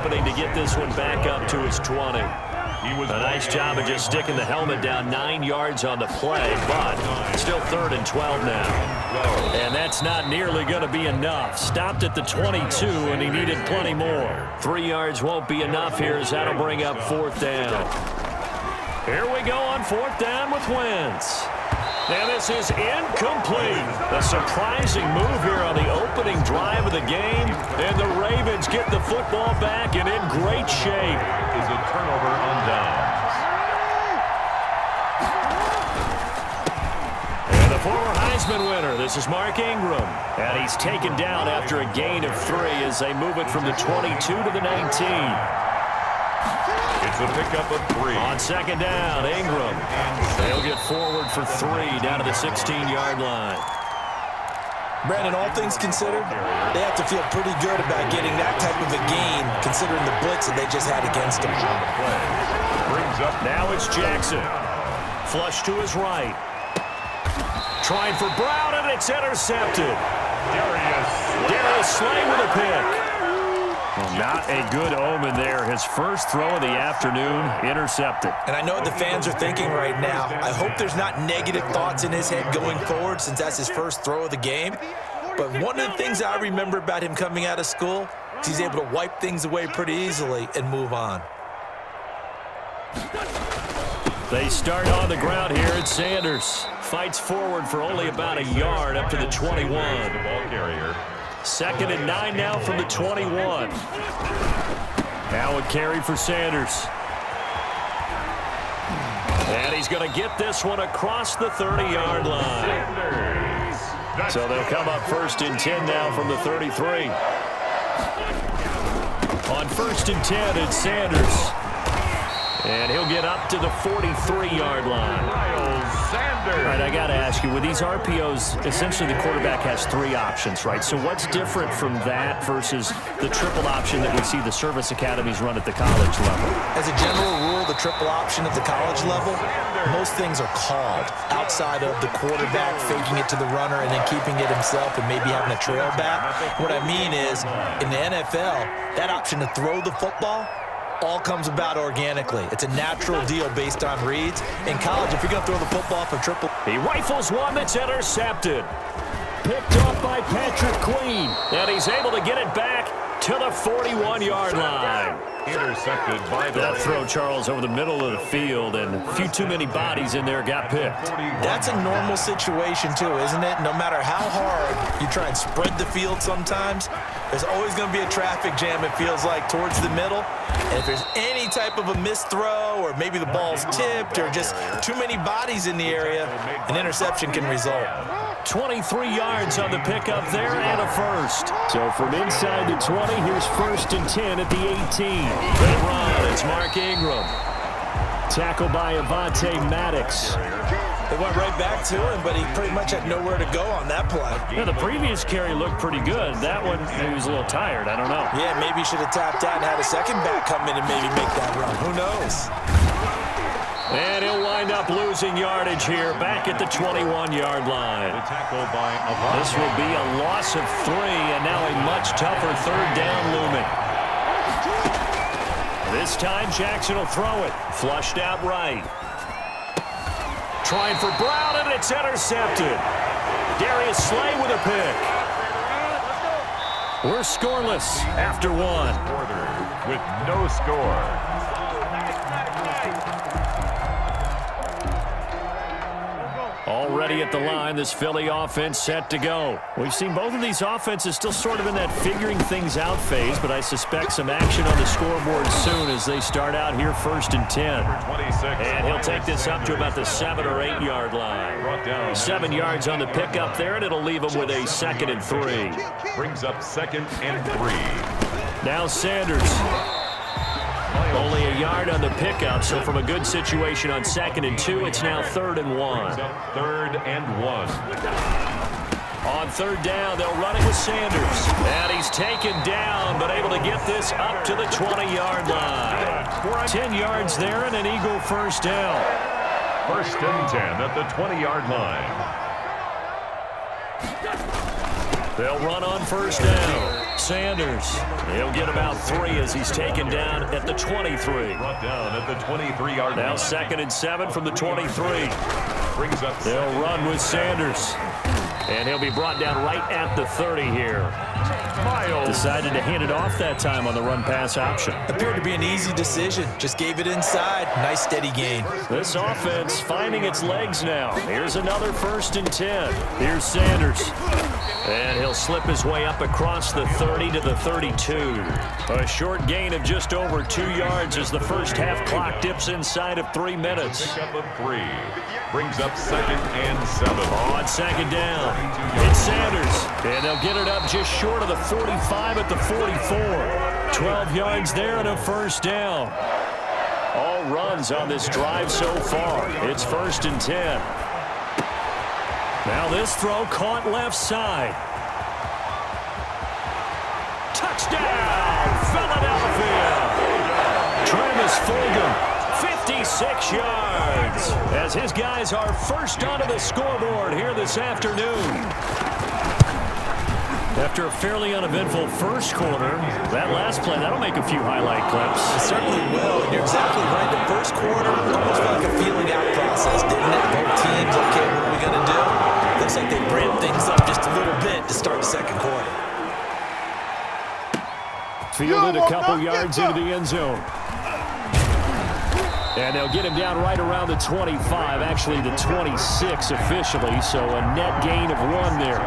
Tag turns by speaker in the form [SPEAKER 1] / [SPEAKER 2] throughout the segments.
[SPEAKER 1] Opening to get this one back up to his 20. A nice job of just sticking the helmet down 9 yards on the play, but still 3rd and 12 now. And that's not nearly going to be enough. Stopped at the 22, and he needed plenty more. 3 yards won't be enough here, as that'll bring up 4th down. Here we go on 4th down with Wentz. And this is incomplete. A surprising move here on the opening drive of the game. And the Ravens get the football back and in great shape.
[SPEAKER 2] Is a turnover on downs.
[SPEAKER 1] And the former Heisman winner, this is Mark Ingram. And he's taken down after a gain of 3 as they move it from the 22 to the 19.
[SPEAKER 2] It's a pickup of 3.
[SPEAKER 1] On 2nd down, Ingram. They'll get forward for 3 down to the 16-yard line.
[SPEAKER 3] Brandon, all things considered, they have to feel pretty good about getting that type of a gain, considering the blitz that they just had against them.
[SPEAKER 1] Now it's Jackson. Flush to his right. Trying for Brown, and it's intercepted. Darius Slay with a pick. Well, not a good omen there. His first throw of the afternoon, intercepted.
[SPEAKER 3] And I know what the fans are thinking right now. I hope there's not negative thoughts in his head going forward since that's his first throw of the game. But one of the things I remember about him coming out of school is he's able to wipe things away pretty easily and move on.
[SPEAKER 1] They start on the ground here at Sanders. Fights forward for only about a yard up to the 21.
[SPEAKER 2] The ball carrier.
[SPEAKER 1] 2nd and 9 now from the 21. Now a carry for Sanders. And he's going to get this one across the 30-yard line. So they'll come up 1st and 10 now from the 33. On 1st and 10, it's Sanders. And he'll get up to the 43-yard line. All right, I got to ask you, with these RPOs, essentially the quarterback has 3 options, right? So what's different from that versus the triple option that we see the service academies run at the college level?
[SPEAKER 3] As a general rule, the triple option at the college level, most things are called outside of the quarterback faking it to the runner and then keeping it himself and maybe having a trail back. What I mean is, in the NFL, that option to throw the football all comes about organically. It's a natural deal based on reads. In college, if you're going to throw the football for triple...
[SPEAKER 1] He rifles one that's intercepted. Picked off by Patrick Queen. And he's able to get it back to the 41-yard line.
[SPEAKER 2] Intercepted by the...
[SPEAKER 1] That throw, Charles, over the middle of the field, and a few too many bodies in there got picked.
[SPEAKER 3] That's a normal situation, too, isn't it? No matter how hard you try and spread the field sometimes, there's always going to be a traffic jam, it feels like, towards the middle. And if there's any type of a missed throw or maybe the ball's tipped or just too many bodies in the area, an interception can result.
[SPEAKER 1] 23 yards on the pickup there and a first. So from inside the 20, here's 1st and 10 at the 18. They run. It's Mark Ingram. Tackled by Avonte Maddox.
[SPEAKER 3] They went right back to him, but he pretty much had nowhere to go on that play.
[SPEAKER 1] Yeah, the previous carry looked pretty good. That one, he was a little tired. I don't know.
[SPEAKER 3] Yeah, maybe he should have tapped out and had a second back come in and maybe make that run. Who knows?
[SPEAKER 1] And he'll wind up losing yardage here back at the 21-yard line. This will be a loss of 3, and now a much tougher 3rd down looming. This time, Jackson will throw it. Flushed out right. Trying for Brown, and it's intercepted. Darius Slay with a pick. We're scoreless after 1.
[SPEAKER 2] With no score.
[SPEAKER 1] Already at the line, this Philly offense set to go. We've seen both of these offenses still sort of in that figuring things out phase, but I suspect some action on the scoreboard soon as they start out here 1st and 10. And he'll take this up to about the 7 or 8 yard line. 7 yards on the pickup there, and it'll leave him with a 2nd and 3.
[SPEAKER 2] Brings up 2nd and 3.
[SPEAKER 1] Now Sanders. Only a yard on the pickup, so from a good situation on 2nd and 2, it's now 3rd and 1.
[SPEAKER 2] 3rd and 1.
[SPEAKER 1] On 3rd down, they'll run it with Sanders. And he's taken down, but able to get this up to the 20-yard line. 10 yards there and an Eagle 1st down.
[SPEAKER 2] 1st and 10 at the 20-yard line.
[SPEAKER 1] They'll run on 1st down. Sanders, he'll get about 3 as he's taken down at the 23.
[SPEAKER 2] Brought down at the 23-yard line.
[SPEAKER 1] Now 2nd and 7 from the 23.
[SPEAKER 2] Brings up
[SPEAKER 1] They'll run with Sanders. And he'll be brought down right at the 30 here. Miles decided to hand it off that time on the run-pass option.
[SPEAKER 3] Appeared to be an easy decision. Just gave it inside. Nice steady gain.
[SPEAKER 1] This offense finding its legs now. Here's another 1st and 10. Here's Sanders. And he'll slip his way up across the 30 to the 32. A short gain of just over 2 yards as the first half clock dips inside of 3 minutes.
[SPEAKER 2] pick up of 3. Brings up 2nd and 7.
[SPEAKER 1] On 2nd down, it's Sanders. And they'll get it up just short of the 45 at the 44. 12 yards there and a 1st down. All runs on this drive so far. It's 1st and 10. Now this throw caught left side. Touchdown, Philadelphia. Travis Fulgham, 56 yards, as his guys are first onto the scoreboard here this afternoon. After a fairly uneventful first quarter, that last play, that'll make a few highlight clips.
[SPEAKER 3] It certainly will. And you're exactly right. The first quarter almost felt like a feeling out process, didn't it? Both teams, okay, what are we going to do? Looks like they ramped things up just a little bit to start the second quarter.
[SPEAKER 1] Fielded a couple yards into the end zone. And they'll get him down right around the 25, actually the 26 officially, so a net gain of 1 there.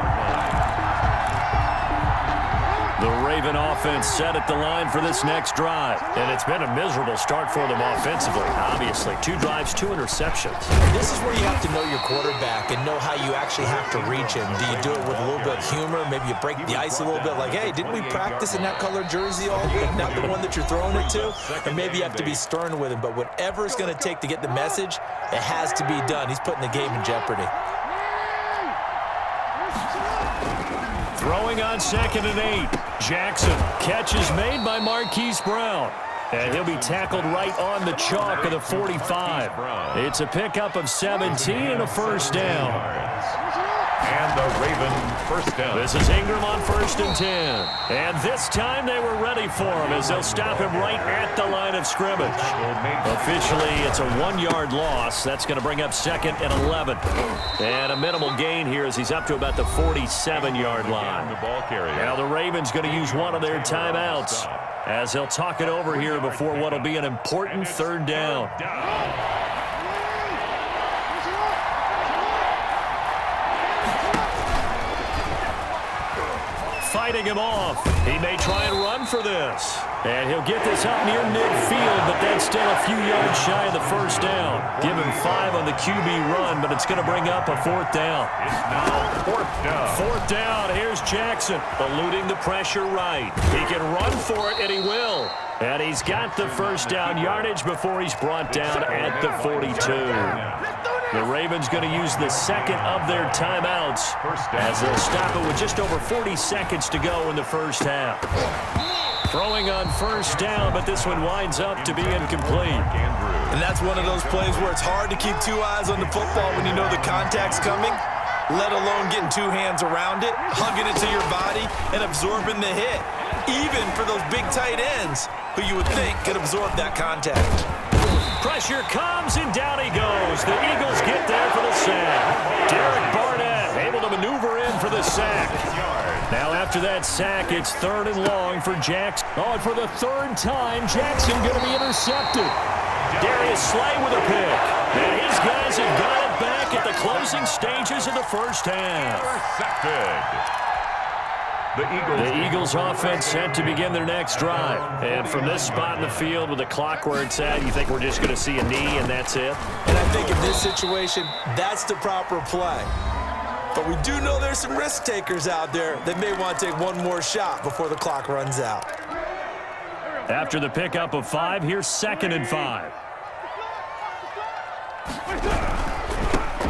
[SPEAKER 1] The Raven offense set at the line for this next drive. And it's been a miserable start for them offensively, obviously. 2 drives, 2 interceptions.
[SPEAKER 3] This is where you have to know your quarterback and know how you actually have to reach him. Do you do it with a little bit of humor? Maybe you break the ice a little bit like, hey, didn't we practice in that colored jersey all week? Not the one that you're throwing it to? Or maybe you have to be stern with him. But whatever it's going to take to get the message, it has to be done. He's putting the game in jeopardy.
[SPEAKER 1] Throwing on 2nd and 8. Jackson. Catch is made by Marquise Brown. And he'll be tackled right on the chalk of the 45. It's a pickup of 17 and a 1st down.
[SPEAKER 2] And the Raven 1st down.
[SPEAKER 1] This is Ingram on 1st and 10. And this time they were ready for him as they'll stop him right at the line of scrimmage. Officially, it's a 1-yard loss. That's going to bring up 2nd and 11. And a minimal gain here as he's up to about the 47-yard line. Now the Ravens going to use one of their timeouts as they'll talk it over here before what will be an important 3rd down. Fighting him off. He may try and run for this. And he'll get this up near midfield, but that's still a few yards shy of the 1st down. Give him 5 on the QB run, but it's going to bring up a 4th down.
[SPEAKER 2] It's now 4th down.
[SPEAKER 1] 4th down. Here's Jackson, eluding the pressure right. He can run for it, and he will. And he's got the 1st down yardage before he's brought down at the 42. The Ravens going to use the 2nd of their timeouts as they'll stop it with just over 40 seconds to go in the 1st half. Throwing on 1st down, but this one winds up to be incomplete.
[SPEAKER 3] And that's one of those plays where it's hard to keep 2 eyes on the football when you know the contact's coming, let alone getting 2 hands around it, hugging it to your body, and absorbing the hit. Even for those big tight ends who you would think could absorb that contact.
[SPEAKER 1] Pressure comes, and down he goes. The Eagles get there for the sack. Derek Barnett able to maneuver in for the sack. Now after that sack, it's 3rd and long for Jackson. Oh, and for the 3rd time, Jackson going to be intercepted. Darius Slay with a pick. And his guys have got it back at the closing stages of the 1st half.
[SPEAKER 2] Intercepted.
[SPEAKER 1] The Eagles offense set to begin their next drive. And from this spot in the field with the clock where it's at, you think we're just going to see a knee and that's it?
[SPEAKER 3] And I think in this situation, that's the proper play. But we do know there's some risk takers out there that may want to take one more shot before the clock runs out.
[SPEAKER 1] After the pickup of 5, here's 2nd and 5.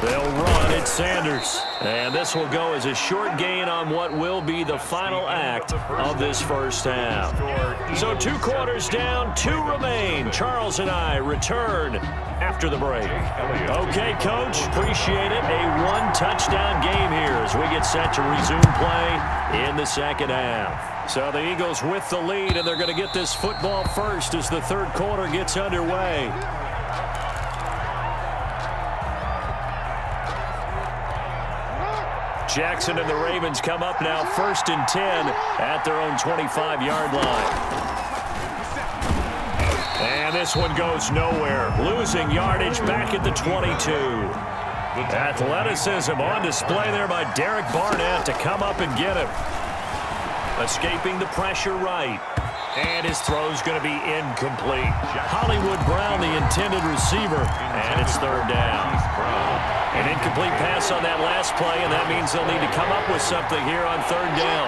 [SPEAKER 1] They'll run it, Sanders. And this will go as a short gain on what will be the final act of this first half. So 2 quarters down, 2 remain. Charles and I return after the break. Okay, Coach, appreciate it. A 1-touchdown game here as we get set to resume play in the second half. So the Eagles with the lead, and they're going to get this football first as the third quarter gets underway. Jackson and the Ravens come up now 1st and 10 at their own 25-yard line. And this one goes nowhere. Losing yardage back at the 22. Athleticism on display there by Derek Barnett to come up and get him. Escaping the pressure right. And his throw's going to be incomplete. Hollywood Brown, the intended receiver, and it's 3rd down. An incomplete pass on that last play, and that means they'll need to come up with something here on 3rd down.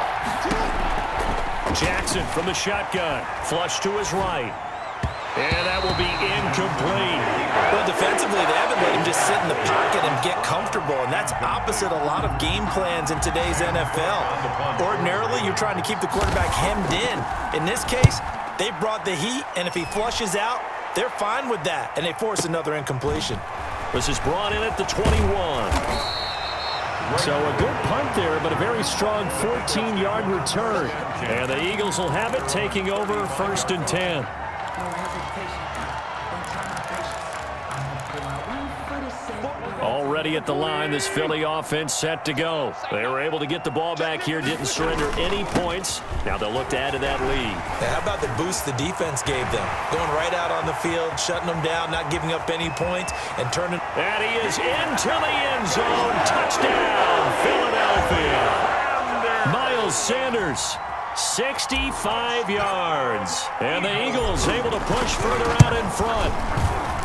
[SPEAKER 1] Jackson from the shotgun. Flush to his right. And that will be incomplete.
[SPEAKER 3] Well, defensively, they haven't let him just sit in the pocket and get comfortable, and that's opposite a lot of game plans in today's NFL. Ordinarily, you're trying to keep the quarterback hemmed in. In this case, they brought the heat, and if he flushes out, they're fine with that, and they force another incompletion.
[SPEAKER 1] This is brought in at the 21. So a good punt there, but a very strong 14-yard return. And the Eagles will have it, taking over 1st and 10. Already at the line, this Philly offense set to go. They were able to get the ball back here, didn't surrender any points. Now they'll look to add to that lead.
[SPEAKER 3] Now, how about the boost the defense gave them? Going right out on the field, shutting them down, not giving up any points, and turning.
[SPEAKER 1] And he is into the end zone. Touchdown, Philadelphia. Miles Sanders, 65 yards. And the Eagles able to push further out in front.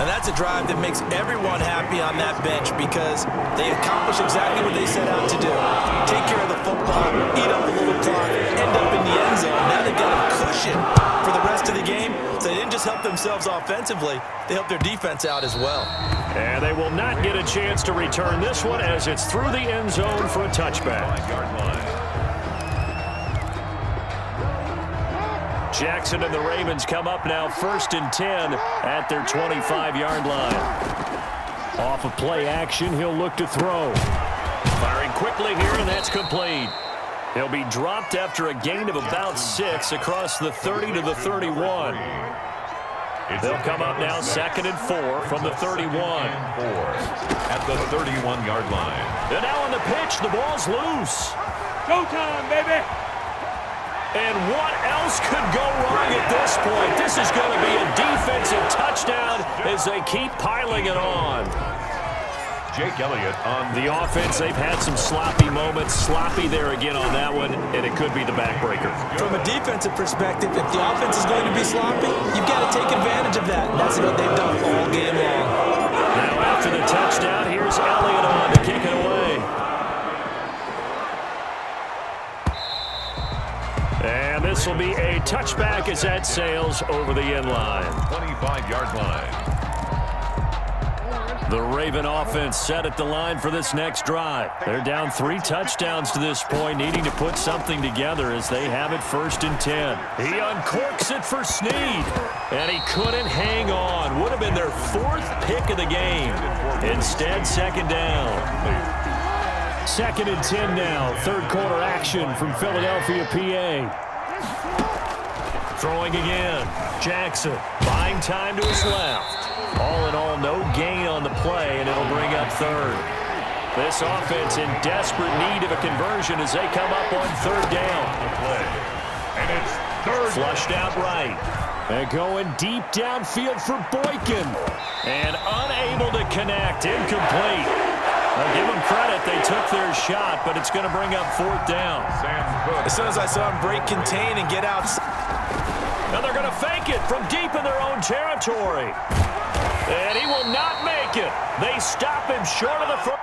[SPEAKER 3] And that's a drive that makes everyone happy on that bench because they accomplish exactly what they set out to do. Take care of the football, eat up a little clock, end up in the end zone. Now they've got a cushion for the rest of the game. So they didn't just help themselves offensively, they helped their defense out as well.
[SPEAKER 1] And they will not get a chance to return this one as it's through the end zone for a touchback. Jackson and the Ravens come up now 1st and 10 at their 25-yard line. Off of play action, he'll look to throw. Firing quickly here, and that's complete. He'll be dropped after a gain of about 6 across the 30 to the 31. They'll come up now 2nd and 4 from the 31.
[SPEAKER 2] At the 31-yard line.
[SPEAKER 1] And now on the pitch, the ball's loose.
[SPEAKER 4] Showtime, baby!
[SPEAKER 1] And what else could go wrong at this point? This is going to be a defensive touchdown as they keep piling it on.
[SPEAKER 2] Jake Elliott on
[SPEAKER 1] the offense. They've had some sloppy moments. Sloppy there again on that one, and it could be the backbreaker.
[SPEAKER 3] From a defensive perspective, if the offense is going to be sloppy, you've got to take advantage of that. And that's what they've done all game long.
[SPEAKER 1] Now after the touchdown, here's Elliott on to kick it away. And this will be a touchback as that sails over the end line.
[SPEAKER 2] 25-yard line.
[SPEAKER 1] The Raven offense set at the line for this next drive. They're down 3 touchdowns to this point, needing to put something together as they have it 1st and 10. He uncorks it for Snead, and he couldn't hang on. Would have been their 4th pick of the game. Instead, 2nd down. 2nd and 10 now. 3rd quarter action from Philadelphia, PA. Throwing again. Jackson buying time to his left. All in all, no gain on the play, and it'll bring up 3rd. This offense in desperate need of a conversion as they come up on 3rd down.
[SPEAKER 2] And it's 3rd.
[SPEAKER 1] Flushed out right. And going deep downfield for Boykin. And unable to connect. Incomplete. I'll give them credit. They took their shot, but it's going to bring up 4th down.
[SPEAKER 3] As soon as I saw him break contain and get out.
[SPEAKER 1] Now they're going to fake it from deep in their own territory. And he will not make it. They stop him short of the first.